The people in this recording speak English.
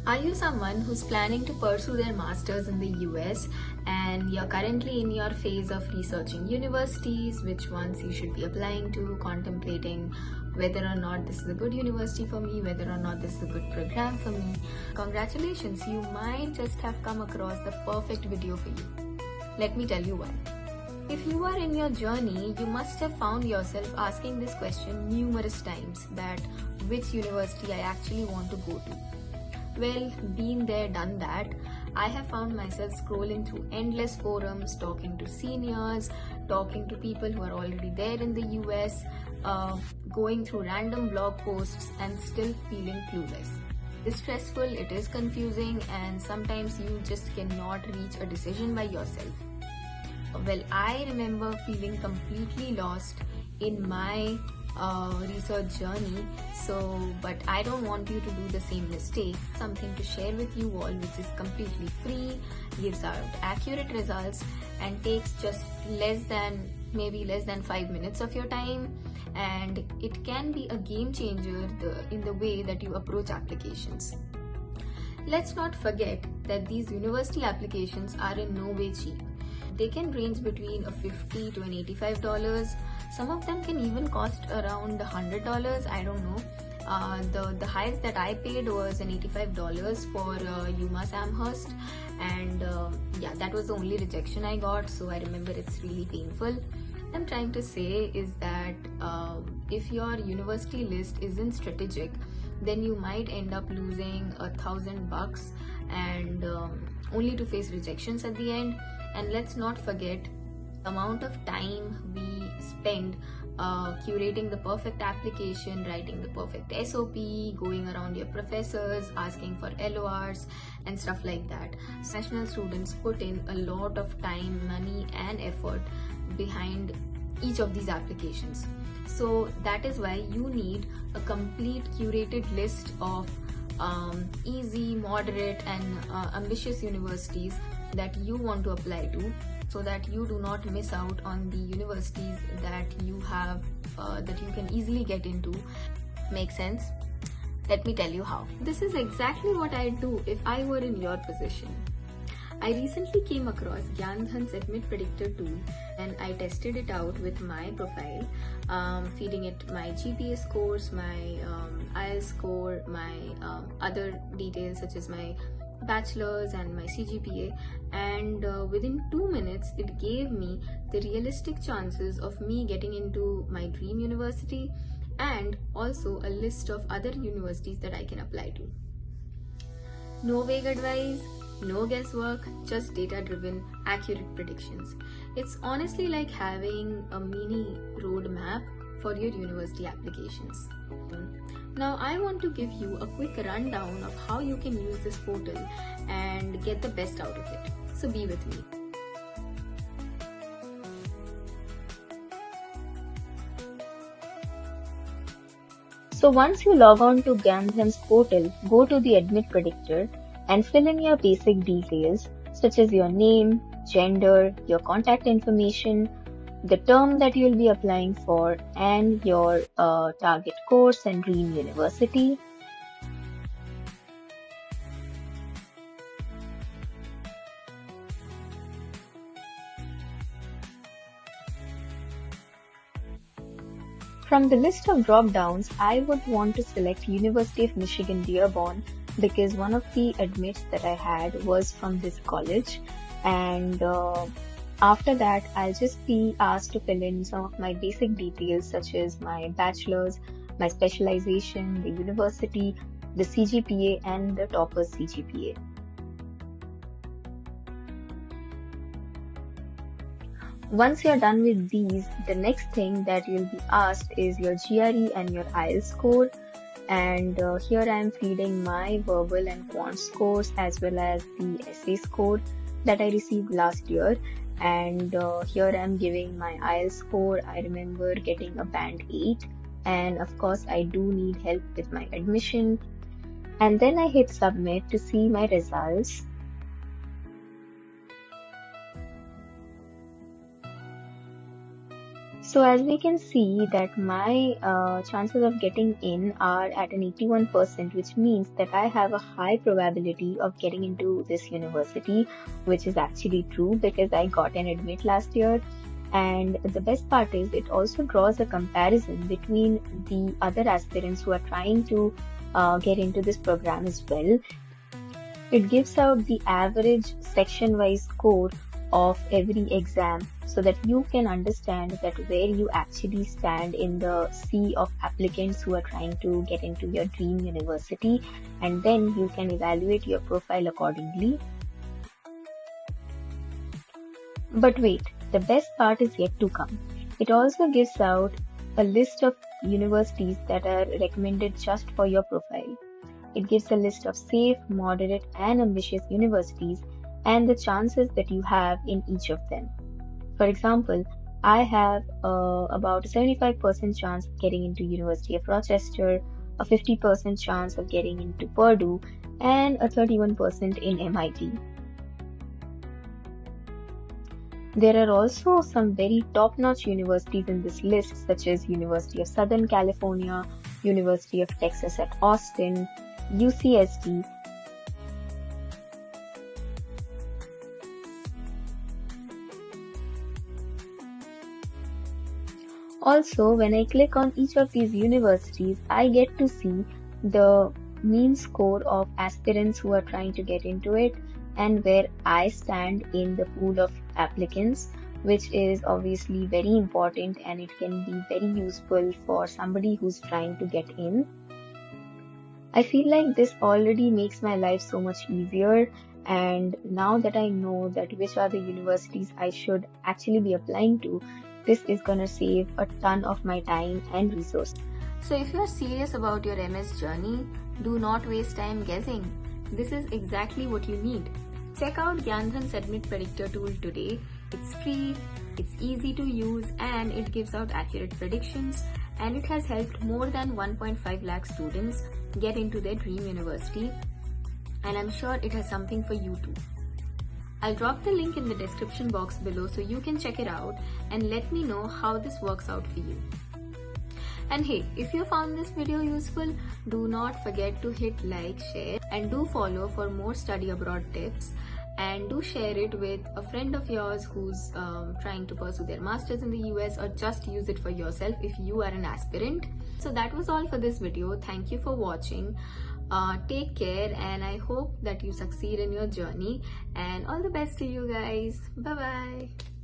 Are you someone who's planning to pursue their masters in the US and you're currently in your phase of researching universities, which ones you should be applying to, contemplating whether or not this is a good university for me, whether or not this is a good program for me? Congratulations, you might just have come across the perfect video for you. Let me tell you why. If you are in your journey, you must have found yourself asking this question numerous times, that which university I actually want to go to. Well, been there, done that. I have found myself scrolling through endless forums, talking to seniors, talking to people who are already there in the US, going through random blog posts and still feeling clueless. It's stressful, it is confusing, and sometimes you just cannot reach a decision by yourself. Well, I remember feeling completely lost in my research journey, but I don't want you to do the same mistake. Something to share with you all which is completely free, gives out accurate results, and takes just less than 5 minutes of your time, and it can be a game changer in the way that you approach applications. Let's not forget that these university applications are in no way cheap. They can range between $50 to $85. Some of them can even cost around $100. I don't know. The highest that I paid was an $85 for UMass Amherst, and yeah, that was the only rejection I got. So I remember it's really painful. What I'm trying to say is that if your university list isn't strategic, then you might end up losing $1,000 and only to face rejections at the end. And let's not forget the amount of time we spend curating the perfect application, writing the perfect SOP, going around your professors, asking for LORs and stuff like that. National students put in a lot of time, money and effort behind each of these applications. So that is why you need a complete curated list of easy, moderate and ambitious universities that you want to apply to, so that you do not miss out on the universities that you have that you can easily get into. Make sense? Let me tell you how. This is exactly what I'd do if I were in your position. I recently came across GyanDhan's Admit Predictor tool, and I tested it out with my profile, feeding it my GPA scores, my IELTS score, my other details such as my bachelor's and my CGPA, and within 2 minutes it gave me the realistic chances of me getting into my dream university, and also a list of other universities that I can apply to. No vague advice, no guesswork, just data-driven, accurate predictions. It's honestly like having a mini roadmap for your university applications. Now I want to give you a quick rundown of how you can use this portal and get the best out of it. So be with me. So once you log on to GyanDhan's portal, go to the Admit Predictor and fill in your basic details such as your name, gender, your contact information, the term that you'll be applying for, and your target course and dream university. From the list of drop-downs, I would want to select University of Michigan Dearborn because one of the admits that I had was from this college, and after that I'll just be asked to fill in some of my basic details such as my bachelor's, my specialization, the university, the CGPA and the topper's CGPA. Once you're done with these, the next thing that you'll be asked is your GRE and your IELTS score. And here I am feeding my verbal and quant scores as well as the essay score that I received last year. And here I am giving my IELTS score. I remember getting a band 8, and of course I do need help with my admission. And then I hit submit to see my results. So as we can see that my chances of getting in are at an 81%, which means that I have a high probability of getting into this university, which is actually true because I got an admit last year. And the best part is it also draws a comparison between the other aspirants who are trying to get into this program as well. It gives out the average section-wise score of every exam so that you can understand that where you actually stand in the sea of applicants who are trying to get into your dream university, and then you can evaluate your profile accordingly. But wait, the best part is yet to come. It also gives out a list of universities that are recommended just for your profile. It gives a list of safe, moderate, and ambitious universities and the chances that you have in each of them. For example, I have about a 75% chance of getting into University of Rochester, a 50% chance of getting into Purdue, and a 31% in MIT. There are also some very top-notch universities in this list, such as University of Southern California, University of Texas at Austin, UCSD. Also, when I click on each of these universities, I get to see the mean score of aspirants who are trying to get into it and where I stand in the pool of applicants, which is obviously very important and it can be very useful for somebody who's trying to get in. I feel like this already makes my life so much easier, and now that I know that which are the universities I should actually be applying to, this is gonna save a ton of my time and resources. So if you are serious about your MS journey, do not waste time guessing. This is exactly what you need. Check out GyanDhan's Admit Predictor tool today. It's free, it's easy to use, and it gives out accurate predictions, and it has helped more than 1.5 lakh students get into their dream university, and I'm sure it has something for you too. I'll drop the link in the description box below so you can check it out and let me know how this works out for you. And hey, if you found this video useful, do not forget to hit like, share, and do follow for more study abroad tips, and do share it with a friend of yours who's trying to pursue their masters in the US, or just use it for yourself if you are an aspirant. So that was all for this video. Thank you for watching. Take care, and I hope that you succeed in your journey, and all the best to you guys. Bye bye.